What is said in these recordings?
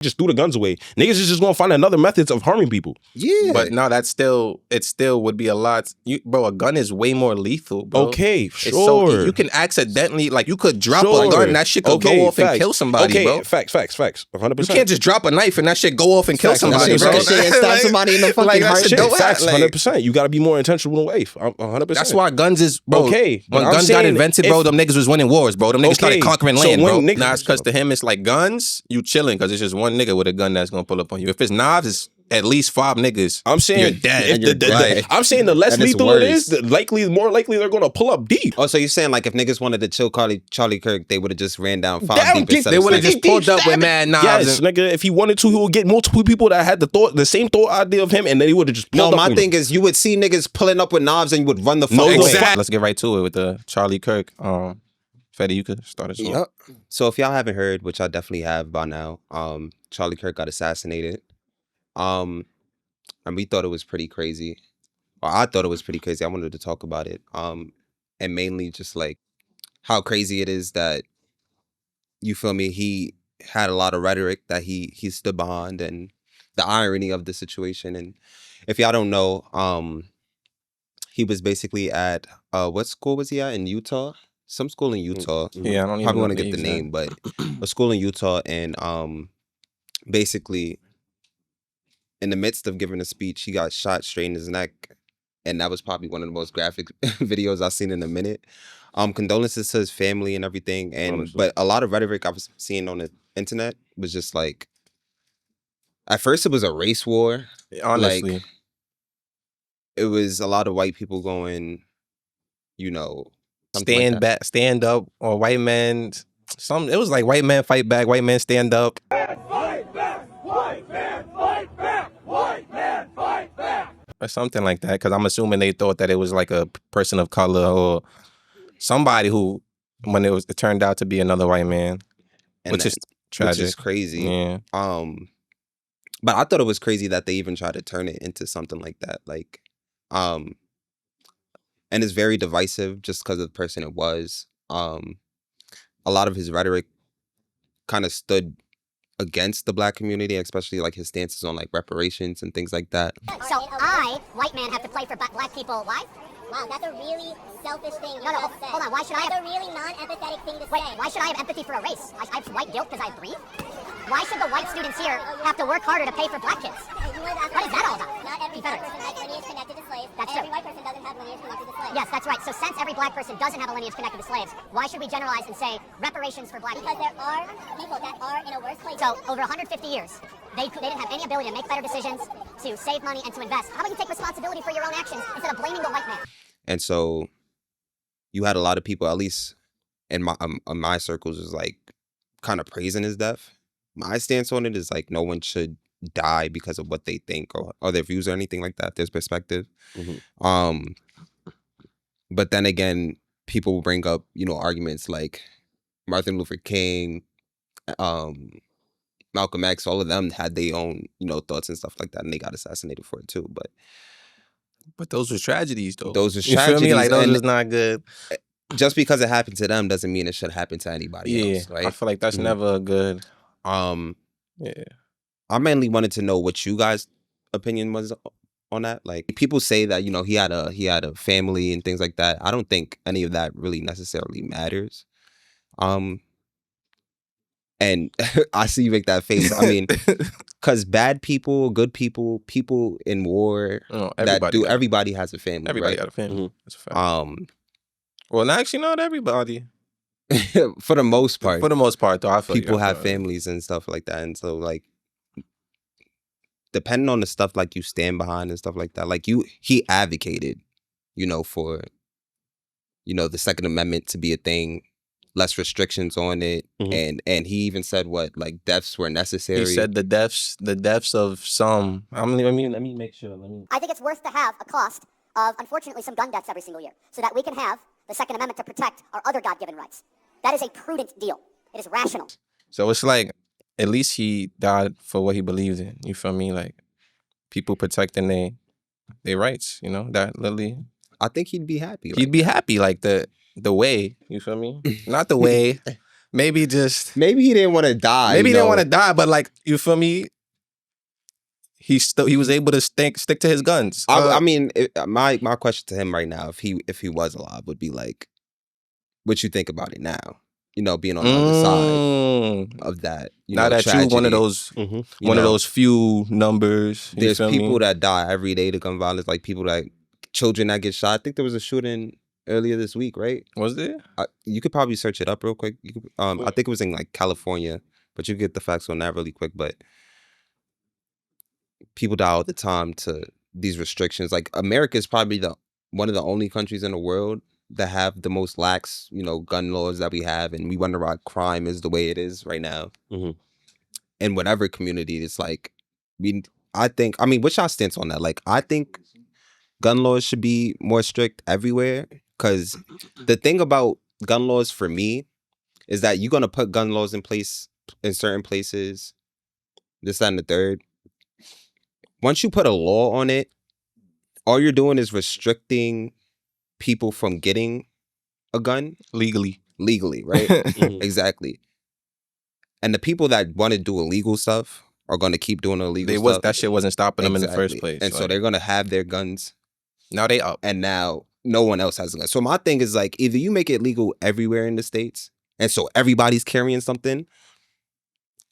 just threw the guns away. Niggas is just gonna find another methods of harming people. Yeah. But no, it still would be a lot. Bro, a gun is way more lethal, bro. Okay, It's sure. so, you can accidentally, like, you could drop a gun and that shit could go off and kill somebody, bro. Facts. 100%. You can't just drop a knife and that shit go off and kill Facts, somebody, bro. Ricochet and stab somebody in the fucking heart. Shit, facts, 100%. You gotta be more intentional with life. 100%. That's why guns is, bro. Okay, When but guns got invented, bro, them niggas was winning wars, bro. Them niggas started conquering land, bro. Nah, it's because to him, it's like guns, you chilling because it's just one nigga with a gun that's gonna pull up on you. If it's knives, it's at least 5 niggas. I'm saying you're dead. I'm saying the less And it's lethal it worse. is, the more likely they're gonna pull up deep. Oh, so you're saying like if niggas wanted to chill Charlie Kirk, they would have just ran down 5 Down deep deep. instead They of would have six? just pulled up with mad knives. Yes, nigga. If he wanted to, he would get multiple people that had the same thought idea of him, and then he would have just pulled No, up my on thing is you would see niggas pulling up with knives and you would run the fuck No, away. exactly. Let's get right to it with the Charlie Kirk. Phetti, you could start us off. Yep. So if y'all haven't heard, which I definitely have by now, Charlie Kirk got assassinated. And we thought it was pretty crazy. Or I thought it was pretty crazy. I wanted to talk about it. And mainly just like how crazy it is that, you feel me, he had a lot of rhetoric that he stood behind and the irony of the situation. And if y'all don't know, he was basically at what school was he at in Utah? Some school in Utah. Yeah, I don't even Probably know want to the get the exact- name, but a school in Utah, and basically in the midst of giving a speech, he got shot straight in his neck, and that was probably one of the most graphic videos I've seen in a minute. Condolences to his family and everything, but a lot of rhetoric I was seeing on the internet was just like, at first it was a race war. Honestly. Like, it was a lot of white people going, you know, something like that. stand up, or white men. It was like white man fight back, white man stand up. Fight back! White man, fight back! White man, fight back! Or something like that, because I'm assuming they thought that it was like a person of color or somebody who, when it turned out to be another white man, And which is tragic. Which is crazy. Yeah. But I thought it was crazy that they even tried to turn it into something like that. Like, and it's very divisive just because of the person it was. A lot of his rhetoric kind of stood against the black community, especially like his stances on like reparations and things like that. So I, white man, have to play for black people. Why? Wow, that's a really selfish thing. No, hold on. Why should I have? That's a really non-empathetic thing to Wait, say. why should I have empathy for a race? I have white guilt because I breathe? Why should the white students here have to work harder to pay for black kids? What is that all about? Not every black person has lineage connected to slaves. That's and every true. white person doesn't have lineage connected to slaves. Yes, that's right. So since every black person doesn't have a lineage connected to slaves, why should we generalize and say reparations for black Because people? there are people that are in a worse place. So over 150 years, they didn't have any ability to make better decisions, to save money, and to invest. How about you take responsibility for your own actions instead of blaming the white man? And so you had a lot of people, at least in my circles, is like kind of praising his death. My stance on it is like no one should die because of what they think or their views or anything like that, their perspective. But then again, people will bring up, you know, arguments like Martin Luther King, Malcolm X, all of them had their own, you know, thoughts and stuff like that, and they got assassinated for it too. But those were tragedies, though. Those are You feel me? tragedies, Like, those and- was not good. just because it happened to them doesn't mean it should happen to anybody else, right? I feel like that's Mhm. never a good. Yeah. I mainly wanted to know what you guys' opinion was on that. Like, people say that, you know, he had a family and things like that. I don't think any of that really necessarily matters. And I see you make that face. I mean, because bad people, good people, people in war, everybody has a family. Everybody right? got a family. That's a fact. Well, actually, not everybody. For the most part. For the most part, though, I feel people have families and stuff like that, and so like, depending on the stuff like you stand behind and stuff like that, like he advocated, you know, for, you know, the Second Amendment to be a thing, less restrictions on it, and he even said what, like, deaths were necessary. He said the deaths of some. Let me make sure. I think it's worth to have a cost of, unfortunately, some gun deaths every single year so that we can have the Second Amendment to protect our other God-given rights. That is a prudent deal. It is rational. So it's like, at least he died for what he believes in. You feel me? Like, people protecting their rights, you know? That literally. I think he'd be happy. He'd be happy, like the way, you feel me? Not the way, Maybe he didn't want to die. Maybe he didn't want to die, but like, you feel me? He was able to stick to his guns. I mean, my question to him right now, if he was alive, would be like, what you think about it now? You know, being on the other side of that. Now that tragedy. You one of those one of those few numbers. There's people that die every day to gun violence, like children that get shot. I think there was a shooting earlier this week, right? Was there? You could probably search it up real quick. I think it was in like California, but you get the facts on that really quick. But people die all the time to these restrictions. Like America is probably one of the only countries in the world that have the most lax, gun laws that we have, and we wonder why crime is the way it is right now. Mm-hmm. In whatever community, it's like what's y'all stance on that? Like, I think gun laws should be more strict everywhere, because the thing about gun laws for me is that you're gonna put gun laws in place in certain places, this, that, and the third. Once you put a law on it, all you're doing is restricting people from getting a gun legally, right? Mm-hmm. Exactly. And the people that want to do illegal stuff are going to keep doing illegal stuff. That shit wasn't stopping them in the first place. And so they're going to have their guns. Now they up. And now no one else has a gun. So my thing is like, either you make it legal everywhere in the States, and so everybody's carrying something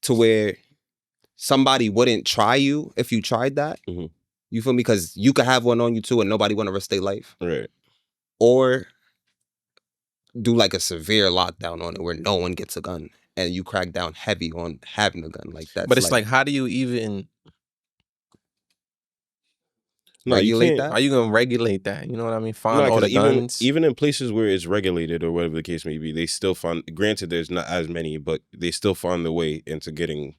to where somebody wouldn't try you if you tried that. Mm-hmm. You feel me? Because you could have one on you too and nobody want to risk their life. Right. Or do like a severe lockdown on it where no one gets a gun and you crack down heavy on having a gun like that. But it's like, how do you even regulate that? How are you gonna regulate that? You know what I mean? Find all the guns. Even in places where it's regulated or whatever the case may be, they still find. Granted, there's not as many, but they still find the way into getting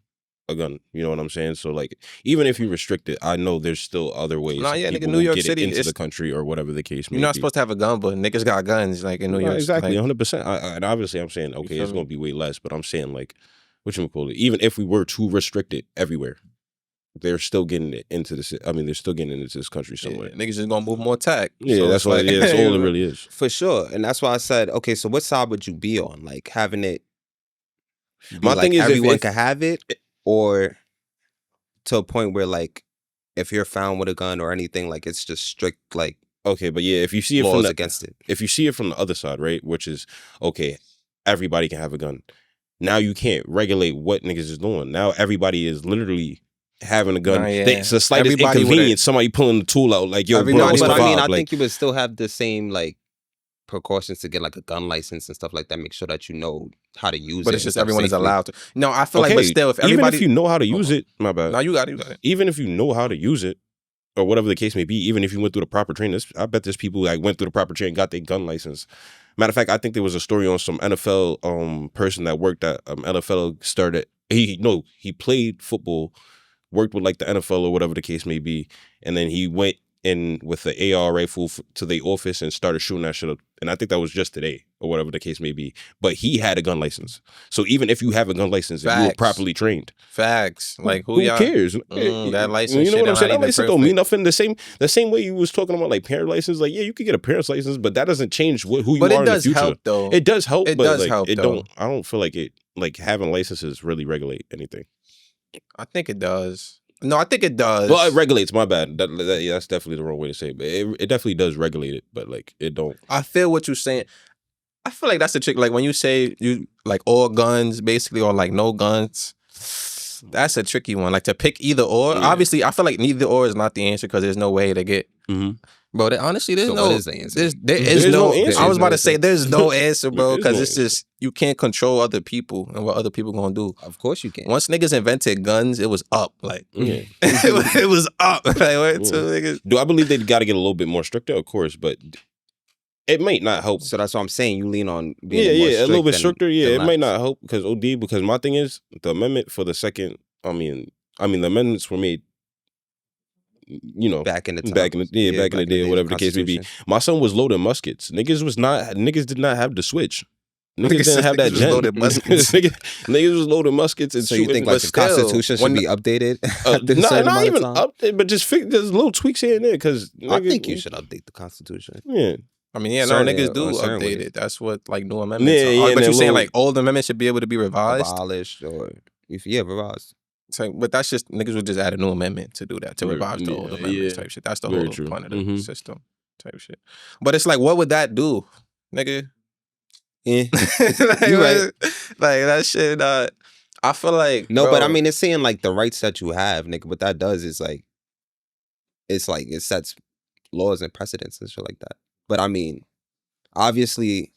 a gun. You know what I'm saying? So like, even if you restrict it, I know there's still other ways. New York City into the country or whatever the case may be. You're not supposed to have a gun, but niggas got guns like in New York. Exactly, 100%. And obviously, I'm saying okay, it's gonna be way less, but I'm saying like, whatchamacallit, even if we were to restrict it everywhere, they're still getting it into this. I mean, they're still getting into this country somewhere. Yeah, niggas just gonna move more tech. Yeah, so that's why. Yeah, that's all it really is. For sure, and that's why I said, okay, so what side would you be on? Like having it. My thing is, everyone can have it, or to a point where like, if you're found with a gun or anything, like it's just strict, like, okay, but yeah, if you see it laws from against it, if you see it from the other side, right, which is okay, everybody can have a gun. Now you can't regulate what niggas is doing. Now everybody is literally having a gun. It's the slightest inconvenience. Somebody pulling the tool out, like yo, bro. But I mean, I think you would still have the same like precautions to get like a gun license and stuff like that. Make sure that you know how to use it. But it's just everyone is allowed to. No, I feel like, but still, if everybody, even if you know how to use it, my bad. No, you got it. Even if you know how to use it, or whatever the case may be, even if you went through the proper training, I bet there's people like went through the proper training, got their gun license. Matter of fact, I think there was a story on some NFL person that worked at NFL started. He played football, worked with like the NFL or whatever the case may be, and then he went in with the AR rifle to the office and started shooting that shit up. And I think that was just today or whatever the case may be. But he had a gun license. So even if you have a gun license, if you were properly trained. Facts. Like who cares? That license. You know what I'm saying? That license don't mean nothing. The same way you was talking about like parent license. Like, yeah, you could get a parent's license, but that doesn't change who you are in the future. Help, though. It does help. It but does like, help. It don't. I don't feel like it. Like having licenses really regulate anything. I think it does. No, I think it does. Well, it regulates. My bad. That's definitely the wrong way to say it. But it definitely does regulate it. But like, it don't. I feel what you're saying. I feel like that's the trick. Like when you say you like all guns, basically, or like no guns. That's a tricky one. Like to pick either or. Yeah. Obviously, I feel like neither or is not the answer because there's no way to get. Mm-hmm. Bro, honestly, there's no. What is the answer? There is no answer. I was about to say there's no answer, bro, because it's just you can't control other people and what other people gonna do. Of course you can. Once niggas invented guns, it was up. Like it was up. Like niggas. Do I believe they got to get a little bit more stricter? Of course, but it might not help. So that's what I'm saying. You lean on being a little bit stricter. Yeah, it might not help because because my thing is the amendment for the second. I mean the amendments were made. You know, back in the day, or whatever the case may be. My son was loading muskets. Niggas did not have the switch. Niggas didn't have that gen. Niggas was loading muskets and so shooting. You think like the Constitution should be updated? Not even updated, but just there's little tweaks here and there. Because I think you should update the Constitution. Yeah, I mean, yeah, no, Certain- niggas do on certain update ways. it. That's what like new amendments. Yeah, are. yeah, But and you're then saying little- like old amendments should be able to be revised. Abolished or revised. So, but that's just niggas would just add a new amendment to do that to Right, revise the old yeah, amendments yeah. type shit. That's the Very whole true. point of the Mhm. system type shit. But it's like, what would that do, nigga? Yeah. like, You right. Like that shit. I feel like No, but I bro, mean, it's saying like the rights that you have, nigga. What that does is like, it sets laws and precedents and shit like that. But I mean, obviously,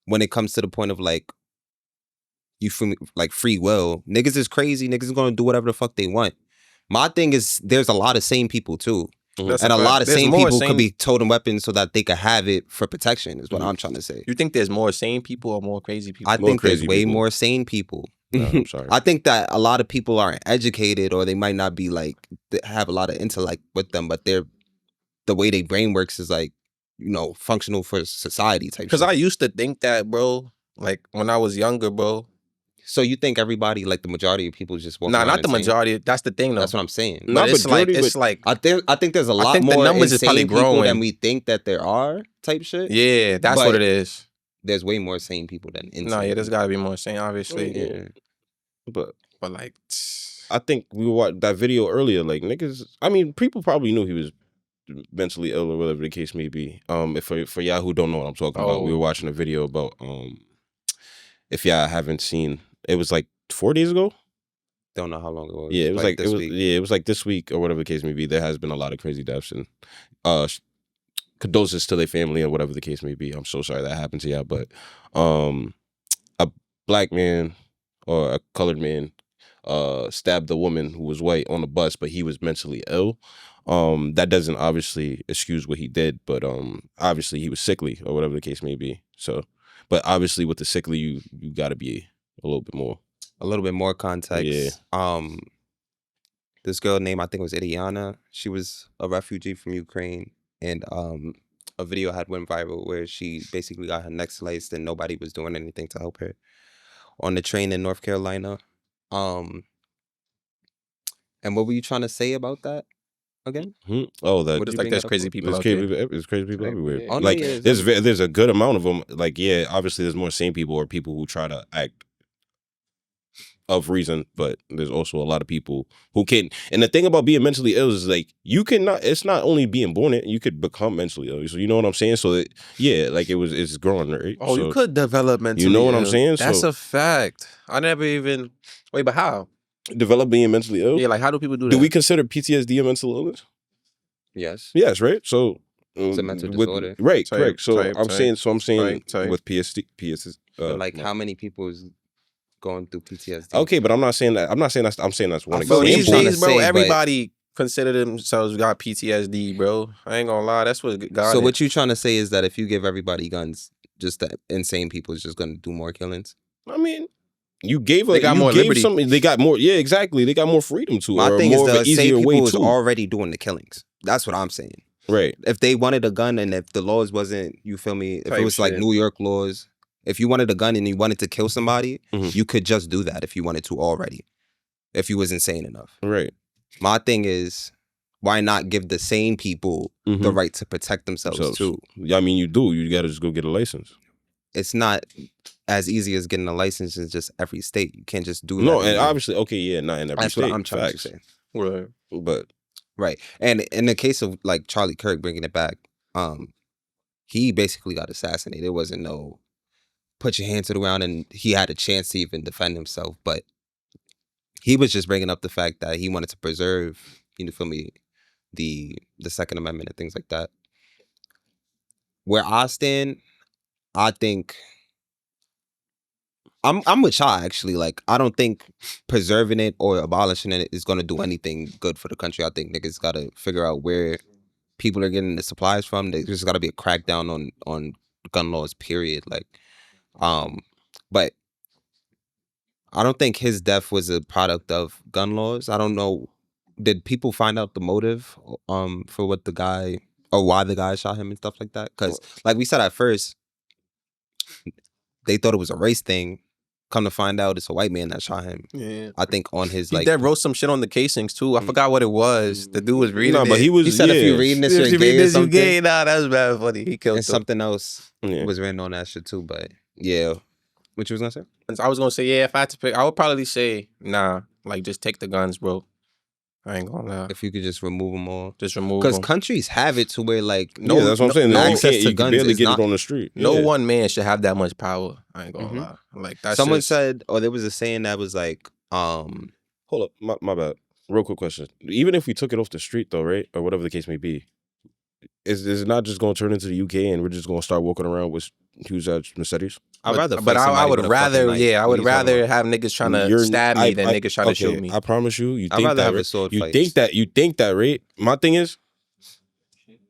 when it comes to the point of like, you feel me, like free will, niggas is crazy. Niggas is gonna do whatever the fuck they want. My thing is, there's a lot of sane people too. that's And a fact. lot of There's sane more people could be toting weapons so that they could have it for protection, is what I'm trying to say. You think there's more sane people or more crazy people? I More think there's crazy way people. more sane people. No, I'm sorry. I think that a lot of people aren't educated, or they might not be like have a lot of intellect with them, but the way they brain works is like, functional for society type. Because shit. I used to think that, bro. Like when I was younger, bro. So you think everybody, like the majority of people, just walk Nah, around not the insane? majority. That's the thing, though. That's what I'm saying. Not But it's like majority, it's but- like I think there's a lot think the more numbers is insane probably people than growing. we think that there are. Type shit. yeah, that's But- what it is. There's way more sane people than insane. No, yeah, there's people. got to be more sane, obviously. Yeah. But But like, I think we watched that video earlier. Like niggas, I mean, people probably knew he was mentally ill or whatever the case may be. If for y'all who don't know what I'm talking about, we Oh. were watching a video about if y'all haven't seen, it was like 4 days ago. Don't know how long it was. Yeah, it was like this week. it was like this week or whatever the case may be. There has been a lot of crazy deaths and condolences to their family and whatever the case may be. I'm so sorry that happened to y'all, but a black man or a colored man stabbed a woman who was white on the bus, but he was mentally ill. That doesn't obviously excuse what he did, but obviously he was sickly or whatever the case may be. So, but obviously with the sickly, you got to be a little bit more. A little bit more context. This girl named, I think it was Ileana. She was a refugee from Ukraine, and a video had went viral where she basically got her neck sliced and nobody was doing anything to help her on the train in North Carolina. And what were you trying to say about that again? Oh, that What did it's you like bring there's that up crazy for? people there's out crazy, there. there's crazy people everywhere. Yeah. Oh, no, Like yeah, there's a good amount of them. Like yeah, obviously there's more sane people or people who try to act of reason, but there's also a lot of people who can. And the thing about being mentally ill is like you cannot. It's not only being born it, you could become mentally ill. So you know what I'm saying. So that, yeah, like it's growing, right? Oh, so, you could develop mentally. You know what I'm ill. saying? That's So- a fact. I never even wait, but how? develop being mentally ill. Yeah, like how do people do that? Do we consider PTSD a mental illness? Yes. Yes, right. So It's a mental with- disorder. right? Type, Correct. So type, I'm type. saying. So I'm saying Type. with PTSD. But like, how many people is going through PTSD? Okay, but I'm not saying that. I'm not saying that's. I'm saying that's one I feel But what these you're trying to days, bro, say, but- everybody consider themselves got PTSD, bro. I ain't gonna lie, that's what God. So is. what you trying to say is that if you give everybody guns, just that insane people is just going to do more killings? I mean, you gave They got you more gave liberty. something. They got more. Yeah, exactly. They got more freedom to. My or thing is more of the an insane easier way people is to. already doing the killings. That's what I'm saying. Right. If they wanted a gun and if the laws wasn't, you feel me? If Type it was like shit. New York laws, if you wanted a gun and you wanted to kill somebody, Mhm. you could just do that if you wanted to already. If you was insane enough. Right. My thing is, why not give the sane people the Mhm. right to protect themselves Themselves. too? Yeah, I mean, you do. You got to just go get a license. It's not as easy as getting a license in just every state. You can't just do that. No, and anymore. obviously, okay, yeah, not in every That's state. what I'm trying Facts. to say. Right. But Right. And in the case of like Charlie Kirk bringing it back, he basically got assassinated. It wasn't no put your hand to the ground and he had a chance to even defend himself. But he was just bringing up the fact that he wanted to preserve, you feel me, the Second Amendment and things like that. Where I stand, I think I'm with Cha actually. Like, I don't think preserving it or abolishing it is gonna do anything good for the country. I think niggas gotta figure out where people are getting the supplies from. There's just gotta be a crackdown on gun laws, period. Like, but I don't think his death was a product of gun laws. I don't know. Did people find out the motive for what the guy or why the guy shot him and stuff like that? Because like we said at first, they thought it was a race thing. come to find out, it's a white man that shot him. Yeah. I think on his He like. did wrote some shit on the casings too. I forgot what it was. The dude was reading No, it. but he was. He said if you yeah. reading this, If you're you gay read or this, you something. gay. Nah, that's bad funny. He killed And him. something else Yeah. was written on that shit too. But yeah, what you was gonna say? I was gonna say, yeah, if I had to pick, I would probably say, nah, like just take the guns, bro. I ain't gonna lie. If you could just remove them all, Just remove because them. countries have it to where like Yeah, that's what I'm saying. no No, you access can't. to You can guns barely is get not- it on the street. No Yeah. one man should have that much power. I ain't gonna Mhm. lie. Like that's Someone just, said, or there was a saying that was like, Hold up, my bad. Real quick question. Even if we took it off the street though, right, or whatever the case may be, is it not just going to turn into the UK and we're just going to start walking around with huge ass Mercedes? I'd rather. but fight I somebody would with a rather, fucking knife. yeah, I What would are you talking rather about? have niggas trying to You're- stab me than niggas trying to shoot me. I promise you. You I'd think rather that have a right? sword You fight. think that right? My thing is,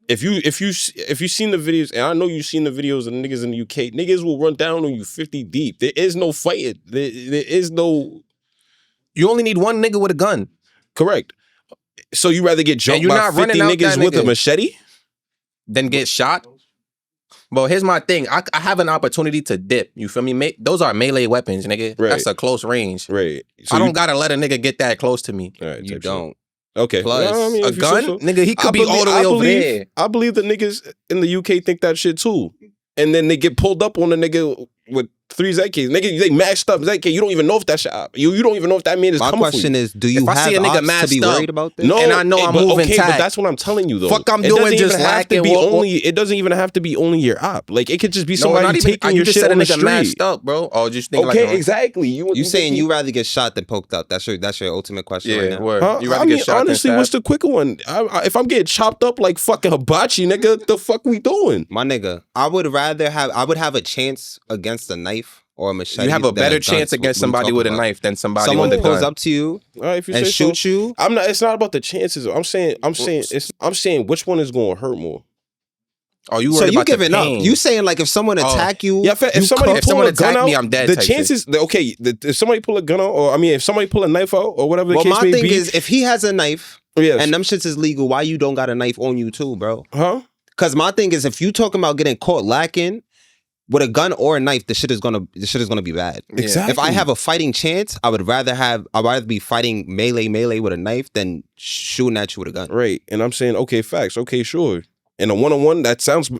if you seen the videos, and I know you've seen the videos of niggas in the UK, niggas will run down on you 50 deep. There is no fighting. There is no You only need one nigga with a gun. correct. So you rather get jumped you're by not 50 running out niggas that with a nigga. machete? Then get shot. Well, here's my thing. I have an opportunity to dip. You feel me? Those are melee weapons, nigga. Right. That's a close range. Right. So I you- don't gotta let a nigga get that close to me. All right, You type shit. don't. Okay. Plus, Well, I mean, A if you say gun, so. nigga, he could I be all the way over there. I believe the niggas in the UK think that shit too. And then they get pulled up on a nigga with 3 ZKs. Nigga, they mashed up ZK. You don't even know if that shit. You don't even know if that man is My coming for question you. is, do you If I have see a nigga ops to masked be up, worried about this? No, And I know I'm but, moving okay, but tight. that's what I'm telling you though. Fuck I'm It doing, doesn't just even have to lacking, be walk- only. It doesn't even have to be only your op. Like it could just be No, somebody not even. taking You your just shit said a on the nigga street. mashed up, bro. Oh, just think Okay, like exactly. You saying you rather get shot than poked out? That's your ultimate question right Yeah, now. word. Huh? You rather I mean, get shot honestly, than what's stabbed? the quicker one? If I'm getting chopped up like fucking hibachi, nigga, the fuck we doing? My nigga, I would have a chance against a knife or a machete. You have a than better gun. chance against What are you somebody talking with a about? knife than somebody Someone with a pulls gun. up to you All right, if you and say shoots so. you. I'm not. It's not about the chances. I'm saying which one is going to hurt more. Oh, you So worried you about the giving up? pain. You saying like if someone attack you? Yeah, if you somebody If pull someone a gun attack out, me, I'm dead the type shit. chances. If somebody pull a gun out, or I mean, if somebody pull a knife out, or whatever the Well, case my may thing be. is, if he has a knife Yes. and them shits is legal, why you don't got a knife on you too, bro? Huh? Because my thing is, if you talking about getting caught lacking with a gun or a knife, the shit is gonna be bad. Exactly. If I have a fighting chance, I'd rather be fighting melee with a knife than shooting at you with a gun. Right, and I'm saying, okay, facts. Okay, sure. And a one-on-one, that sounds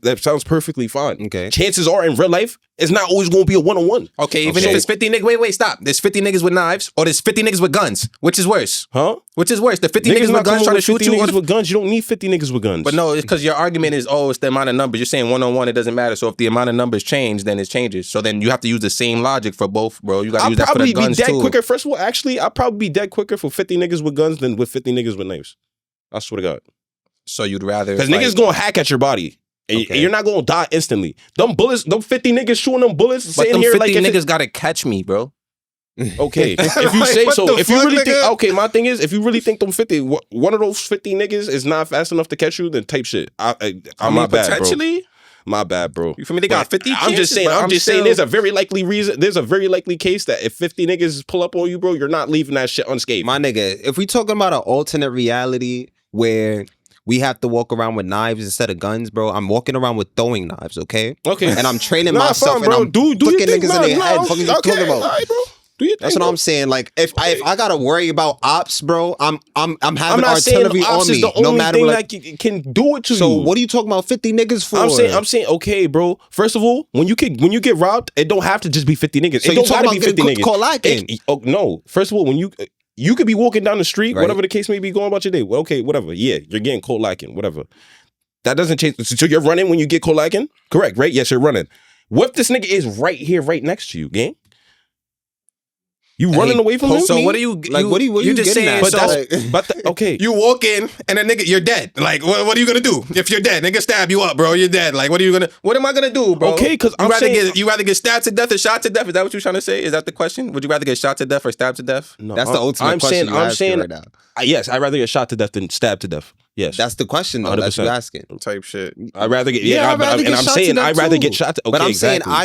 perfectly fine. Okay. Chances are in real life, it's not always going to be a one-on-one. Okay, even Okay. if it's 50 niggas. Wait, stop. There's 50 niggas with knives, or there's 50 niggas with guns. Which is worse? Huh? Which is worse? The 50 niggas not with guns coming trying to with shoot 50 you, or niggas the with guns. You don't need 50 niggas with guns. But no, it's because your argument is, it's the amount of numbers. You're saying one-on-one, it doesn't matter. So if the amount of numbers change, then it changes. So then you have to use the same logic for both, bro. You got to I'll use that for the probably be guns dead too. quicker. First of all, actually, I'll probably be dead quicker for 50 niggas with guns than with 50 niggas with knives. I swear to God. So you'd rather Because like, niggas going to hack at your body. And Okay. you're not going to die instantly. Them bullets, them 50 niggas shooting them bullets, But sitting them here 50 like if niggas gotta catch me, bro. okay, if you Like, say what so, the if you fuck, really think, nigga? okay, my thing is, if you really think them 50, one of those 50 niggas is not fast enough to catch you, then type shit. I'm my bad, bro. potentially. My bad, bro. You feel me? They got But 50 I'm just chances, saying. but I'm just saying. still- There's a very likely reason. There's a very likely case that if 50 niggas pull up on you, bro, you're not leaving that shit unscathed. My nigga, if we talking about an alternate reality where we have to walk around with knives instead of guns, bro, I'm walking around with throwing knives, okay? Okay. And I'm training Nah, myself fine, bro. and I'm Do your flicking thing, niggas in their head. Fucking okay. talking about. All right, bro. Do your That's thing, what bro. I'm saying. Like if I gotta worry about ops, bro, I'm I'm having not saying artillery ops on me. is the No only matter thing what. that can do it to So you. what are you talking about 50 niggas for? I'm saying, okay, bro. First of all, when you get robbed, it don't have to just be 50 niggas. So it you don't talking gotta be about 50 getting niggas. caught lacking? No. First of all, when you could be walking down the street, Right. whatever the case may be, going about your day. Well, okay, whatever. Yeah, you're getting cold lacking, whatever. That doesn't change. So you're running when you get cold lacking? Correct, right? Yes, you're running. What if this nigga is right here, right next to you, gang? You running away from him? So what are you Like, what are you just getting saying? at? But So that's okay. you walk in and a nigga, you're dead. Like, what are you gonna do if you're dead? Nigga stab you up, bro. You're dead. Like, what am I gonna do, bro? Okay, 'cause I'm saying- you rather get stabbed to death or shot to death. Is that what you're trying to say? Is that the question? Would you rather get shot to death or stabbed to death? No, That's the ultimate I'm question saying, you're I'm asking saying, right now. yes, I'd rather get shot to death than stabbed to death. Yes, That's the question though. That's what 100%. you're asking. Type shit. I'd rather get Yeah, I'd rather get I'm shot to saying death I'd rather too. get shot to. Okay, But I'm exactly. saying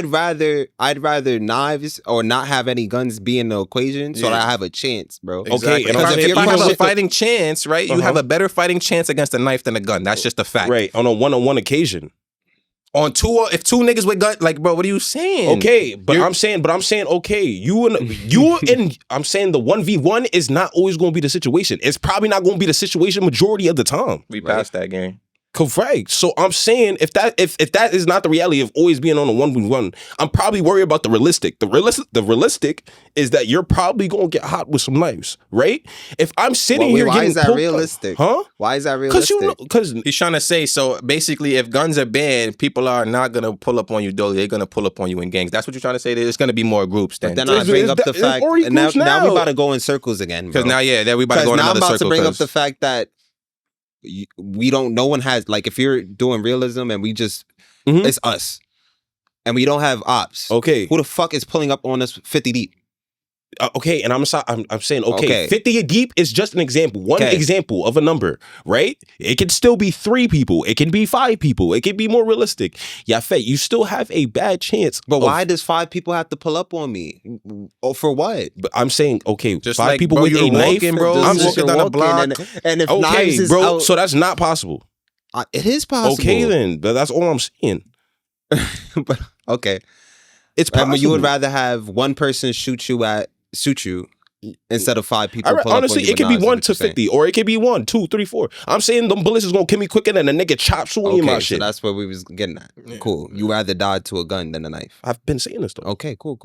I'd rather knives or not have any guns be in the equation so Yeah. that I have a chance, bro. Exactly. and If, I'm I, saying- if I even have a with the- fighting chance, right? You Uh-huh. have a better fighting chance against a knife than a gun. That's just a fact. Right, on a one-on-one occasion. On if two niggas with guns, like, bro, what are you saying? Okay, but I'm saying, okay, I'm saying the 1v1 is not always going to be the situation. It's probably not going to be the situation majority of the time. We passed that game. Correct. So I'm saying if that is not the reality of always being on a 1v1, I'm probably worried about the realistic. The realistic is that you're probably gonna get hot with some knives, right? If I'm sitting here, why getting is that poked realistic? Huh? Why is that realistic? Because He's trying to say, so basically, if guns are banned, people are not gonna pull up on you, though. They're gonna pull up on you in gangs. That's what you're trying to say. There's gonna be more groups then. Then I bring up the fact, and now we about to go in circles again. Because now, we about to go in now another I'm about circle. to bring up the fact that we don't. No one has, like, if you're doing realism and we just it's us, and we don't have ops. Okay, who the fuck is pulling up on us 50 deep? Okay, and I'm saying, okay, 50 deep is just an example, one example of a number, right? It can still be 3 people, it can be 5 people, it can be more realistic. Yeah, Fett, you still have a bad chance. But why does 5 people have to pull up on me? Oh, for what? But I'm saying, okay, just 5 like, people bro, with a knife, bro. I'm walking down the block, and if knives is bro, out, so that's not possible. It is possible. Okay, then that's all I'm saying. But okay, it's possible. You would rather have one person shoot you instead of 5 people. Honestly, it could be 1 to 50, or it could be 1, 2, 3, 4. I'm saying them bullets is gonna kill me quicker than a nigga chop suey in my shit. So that's what we was getting at. Yeah. Cool. You rather die to a gun than a knife. I've been saying this though. Okay, cool.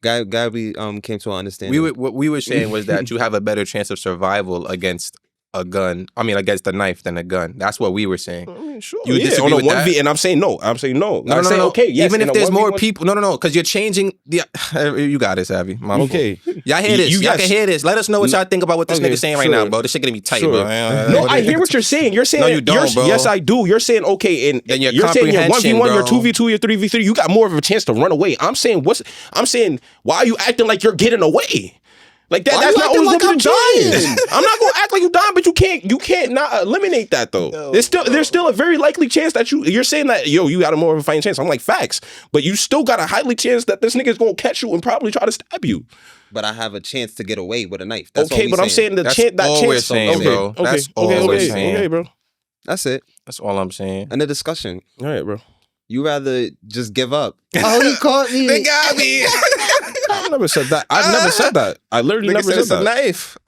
Guy, we came to an understanding. What we were saying was that you have a better chance of survival against a gun. I mean, against a knife than a gun. That's what we were saying. I mean, sure. You disagree with that? And I'm saying no. No. Okay, yes. Even if there's more people, no, because you're changing the. You got it, Savvy. Okay. Y'all hear this? Y'all can hear this. Let us know what y'all think about what this nigga's saying right now, bro. This shit gonna be tight, bro. No, I hear what you're saying. You're saying no, you don't, bro. Yes, I do. You're saying okay, and you're saying you're 1v1, you're 2v2, you're 3v3. You got more of a chance to run away. I'm saying why are you acting like you're getting away? Like that, that's not always gonna be dying. I'm not gonna act like you dying, but you can't not eliminate that though. No, there's still a very likely chance that you're saying that you got a more of a fighting chance. I'm like facts, but you still got a highly chance that this nigga's gonna catch you and probably try to stab you. But I have a chance to get away with a knife. That's okay, but I'm saying that chance. We're saying, bro. That's all we're saying. Okay, bro. That's it. That's all I'm saying. And the discussion. All right, bro. You rather just give up? Oh, he caught me. They got me. I never said that. I've never said that. I literally never said that. A knife.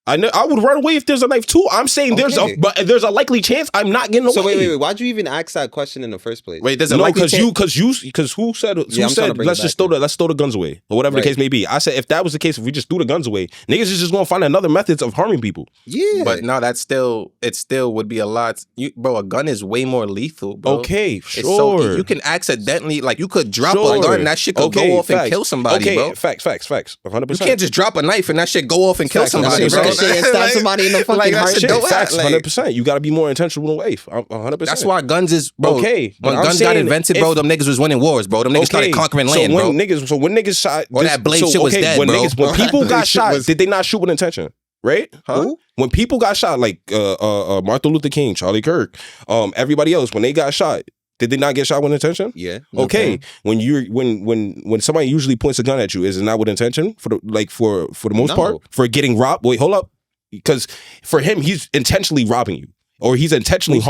I would run away if there's a knife too. I'm saying there's a likely chance I'm not getting away. So wait. Why'd you even ask that question in the first place? Wait, there's a likely chance. Because who said let's throw the guns away or whatever the case may be. I said if that was the case, if we just threw the guns away, niggas is just gonna find another methods of harming people. Yeah, but no, it still would be a lot. Bro, a gun is way more lethal, bro. Okay, sure. So you can accidentally, like, you could drop a gun and that shit could go off and kill somebody, bro. Facts. 100%. You can't just drop a knife and that shit go off and kill somebody, bro. Stab somebody in the fucking heart. Facts, 100%. You got to be more intentional with life. 100%. That's why guns is, bro. Okay, when guns got invented, bro, them niggas was winning wars, bro. Them niggas started conquering land, bro. When niggas shot, or that blade shit was dead, bro. When people got shot, did they not shoot with intention? Right? Huh? Who? When people got shot, like Martin Luther King, Charlie Kirk, everybody else, when they got shot, did they not get shot with intention? Yeah. Okay. When somebody usually points a gun at you, is it not with intention for the most part? For getting robbed? Wait, hold up. Because for him, he's intentionally robbing you. Or he's intentionally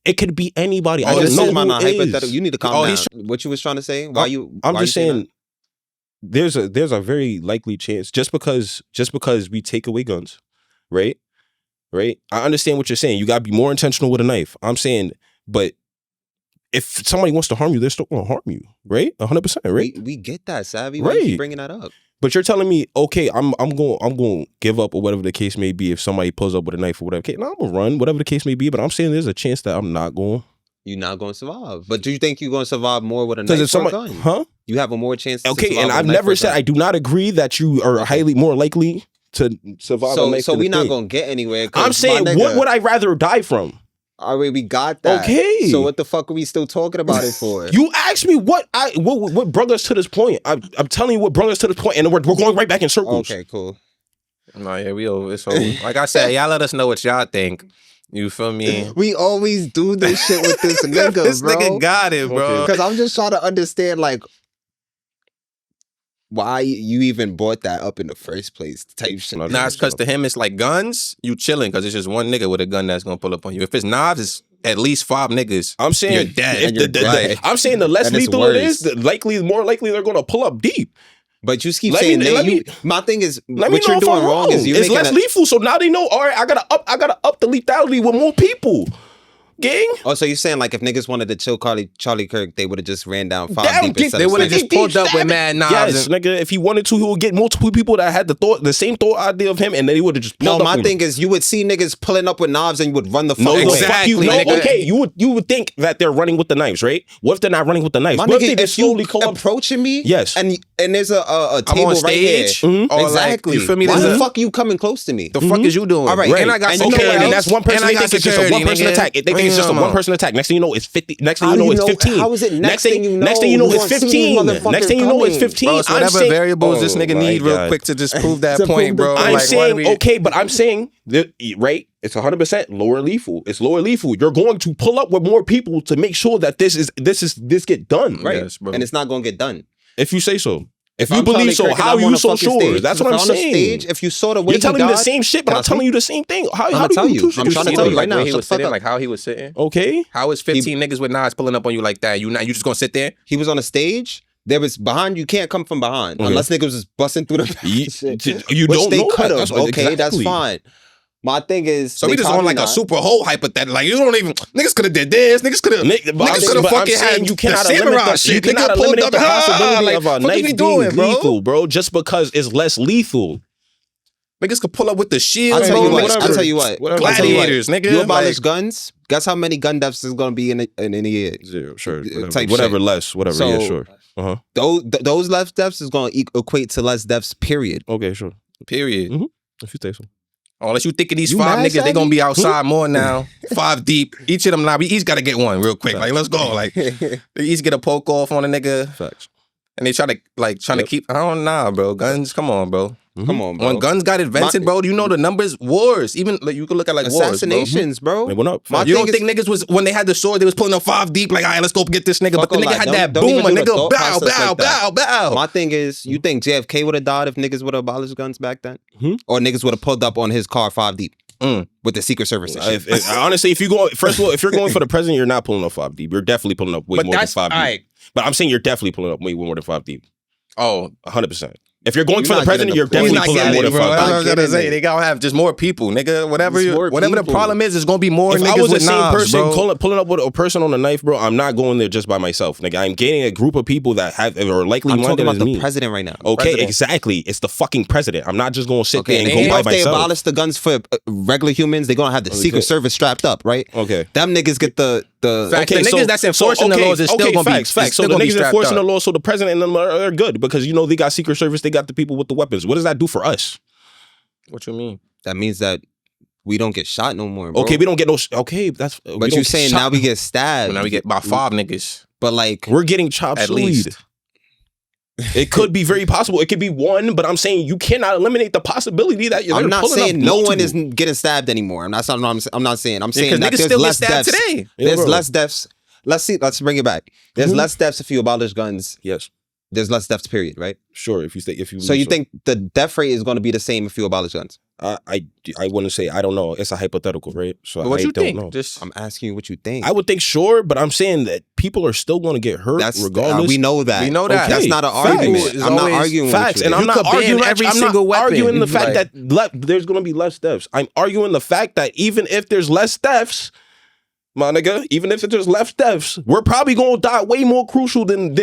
it could be anybody. I don't know who it is. You need to calm down. What you was trying to say? I'm just saying there's a very likely chance just because we take away guns, right? I understand what you're saying. You gotta be more intentional with a knife. I'm saying, but if somebody wants to harm you, they're still gonna harm you, right? 100%, right? We get that, Savvy. Why you keep bringing that up? But you're telling me, okay, I'm going to give up or whatever the case may be if somebody pulls up with a knife or whatever. Okay, I'm gonna run, whatever the case may be. But I'm saying there's a chance that I'm not going. You're not going to survive. But do you think you're going to survive more with a knife or a gun? Huh? You have a more chance. Okay, and I've never said I do not agree that you are highly more likely to survive. So we're not going to get anywhere. I'm saying, what would I rather die from? All right, we got that. Okay. So what the fuck are we still talking about it for? You asked me what brought us to this point. I'm telling you what brought us to this point, and we're going right back in circles. Okay, cool. No, yeah, we over. It's over. Like I said, y'all let us know what y'all think. You feel me? We always do this shit with this nigga, this bro. This nigga got it, bro. Because I'm just trying to understand, like, why you even brought that up in the first place type shit. Nah, it's because to him it's like guns, you chilling because it's just one nigga with a gun that's gonna pull up on you. If it's knives, it's at least 5 niggas, I'm saying you're dead. And you're dead. I'm saying the less And it's lethal it is, worse. the more likely they're gonna pull up deep. But you keep Let saying me- that let me- my thing is Let me what know you're if doing I'm wrong is you it's making less lethal, so now they know. All right, I gotta up the lethality with more people. Gang. Oh, so you're saying like if niggas wanted to chill Charlie Kirk, they would have just ran down 5 Damn, deep get- instead they of would've six? just pulled up with mad knives. Yes, nigga. If he wanted to, he would get multiple people that had the same thought idea of him, and then he would have just No, pulled up my with thing him. is you would see niggas pulling up with knives and you would run the fuck No, away. the fuck you. Exactly, No, nigga. okay. You would think that they're running with the knives, right? What if they're not running with the knives? My What if nigga, they just if you slowly pull up? approaching me, Yes. and there's a I'm table on right here. stage. Or like, Exactly. you feel me? Why There's the a- fuck are you coming close to me? The fuck is you doing? All right, And I got and you know Okay, what and then else? that's one person. And I They got think it's just a security, one-person nigga. attack. They think it's just a one-person attack. Next thing you know, it's 50. Next thing How you do know, you it's know- 15. how is it next thing you Next know? thing you know, You it's gonna see these 15. motherfuckers Next thing you know, it's coming. 15. Bro, so I'm whatever saying- variables this Oh nigga my need real God. quick to just prove that To prove point, the bro. point. I'm Like, saying, why do we- okay, but I'm saying that, right? It's 100% lower lethal. It's lower lethal. You're going to pull up with more people to make sure that this get done, right? Yes, bro. And it's not gonna get done. If you say so. If you I'm believe Charlie so, Kirk and how I'm are on you a so fucking sure? stage, That's if what I'm on the saying. stage, if you saw the way You're he telling me the died, same shit, but can I'm I telling speak? you the same thing. How I'ma do tell you you. two I'm shit trying to the tell same? you right now. Where he Shut was the fuck sitting, up. like how he was sitting. Okay. How is 15 niggas with knives pulling up on you like that? You just gonna sit there? He was on a stage. There was behind. You can't come from behind Okay. unless niggas was busting through the You, shit. you Which don't they know that. could have. That's what- Okay, that's exactly. fine. My thing is, So they we just on probably like a not. super whole hypothetical. Like you don't even niggas could have did this. Niggas could have. But Niggas could have I'm fucking saying had you cannot the eliminate samurai the, shit. you They cannot could pull eliminate up the possibility like, of a fuck is knife we being doing, bro? lethal, bro, just because it's less lethal. Niggas could pull up with the shield. I'll tell you bro. what. whatever. I'll tell you what. Whatever. I'll tell you what. Gladiators, nigga. You abolish Like- guns. Guess how many gun deaths is gonna be in a year? Zero, sure. Type Whatever shit. less, whatever. So- Yeah, sure. Those less deaths is gonna equate to less deaths. Period. Okay, sure. Period. If you say so. Unless you think of these You 5 mad, niggas, they gonna Shaggy? be outside more now. 5 deep. Each of them now. We each gotta get one real quick. Like let's go. Like they each get a poke off on a nigga, Facts. and they try to keep. I don't know, bro. Guns. Come on, bro. Come on, bro. When guns got invented, bro, do you know the numbers? Wars. Even like, you could look at like wars, bro. Assassinations, bro. They went up. My Facts. You don't thing think niggas was when they had the sword, they was pulling up 5 deep, like, all right, let's go get this nigga. Fuck But the all nigga that. had that Don't boom, a even do the nigga thought bow, process bow, like that. bow, bow. My thing is, you think JFK would have died if niggas would have abolished guns back then, or niggas would have pulled up on his car 5 deep with the Secret Service and shit? Honestly, if you go, first of all, if you're going for the president, you're not pulling up 5 deep. You're definitely pulling up way But more than that's 5 deep. all right. But I'm saying you're definitely pulling up way more than 5 deep. Oh, 100%. If you're going You're for the not president, getting you're the point. he's definitely not pulling up getting more it, than bro. 5 That's deep. what I was gonna getting say. it. They gotta have just more people, nigga. Whatever Just more the people. problem is, it's gonna be more If niggas I was the with same knives, person bro. pulling up with a person on a knife, bro, I'm not going there just by myself. Nigga, I'm getting a group of people that are likely I'm minded talking about as the me. president right now. Okay, president. exactly. It's the fucking president. I'm not just going to sit Okay, there and and go by if they myself. abolish the guns for regular humans, they're gonna have the Secret Service strapped up, right? Okay. Them niggas get the Fact, the niggas that's enforcing the laws is still gonna be facts. So still the gonna be niggas strapped enforcing up. the law, so the president and them are good because you know they got Secret Service, they got the people with the weapons. What does that do for us? What you mean? that means that we don't get shot no more, bro. Okay, we don't get no. Okay, that's. But you saying now we get stabbed? Now we get about 5 niggas. But like, we're getting chop At sueyed. least. It could be very possible. It could be one, but I'm saying you cannot eliminate the possibility that you're. I'm not pulling up saying no one multiple. is getting stabbed anymore. I'm not saying. I'm saying. I'm saying Because that niggas there's still get less stabbed deaths. today. Yeah, There's bro. less deaths. Let's see. Let's bring it back. There's less deaths if you abolish guns. Yes, There's less deaths. Period. Right. sure. If you So you think the death rate is going to be the same if you abolish guns? I wouldn't say. I don't know. It's a hypothetical, right? So What I you don't think? know. Just I'm asking you what you think. I would think sure, but I'm saying that people are still going to get hurt That's regardless. we know that. We know that. That's Okay, not an facts. argument. It's I'm not always arguing Facts, with and you. I'm You not could ban arguing every I'm single not weapon. arguing the fact Like- that there's going to be less deaths. I'm arguing the fact that even if there's less deaths, my nigga, even if there's less deaths, we're probably going to die way more crucial than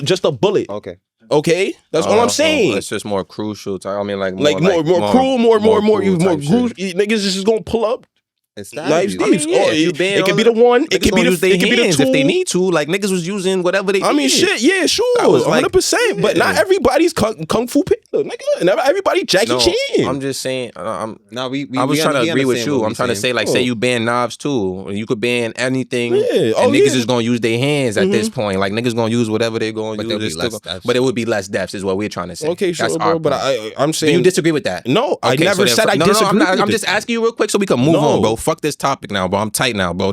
just a bullet. Okay. Okay, that's all I'm saying. It's just more crucial. I mean, like Like more cruel cruel, more type cruel. shit. Niggas is just gonna pull up. And stab Knives you. deep. I mean, yeah, Or if you ban it could all be the one. Niggas It could be gonna the. use their It could be the hands tool. if they need to. Like niggas was using whatever they. I mean, needed. shit, yeah, sure, That was like- 100%. But not yeah. everybody's kung fu panda, nigga, and everybody Jackie No, Chan. I'm just saying. No, we I was trying to agree with you. I'm trying to say. say, like, say you ban knives too. You could ban anything. Yeah. And Oh, niggas yeah. is gonna use their hands at this point. Like niggas gonna use whatever they're gonna But use. there'll be It's still less gonna- deaths. but it would be less deaths, is what we're trying to say. Okay, sure, That's bro. our But point. I'm Do saying you disagree with that? No, I Okay, never so said I no, disagree. I'm with just it. asking you real quick so we can move No. on, bro. Fuck this topic now, bro. I'm tight now, bro.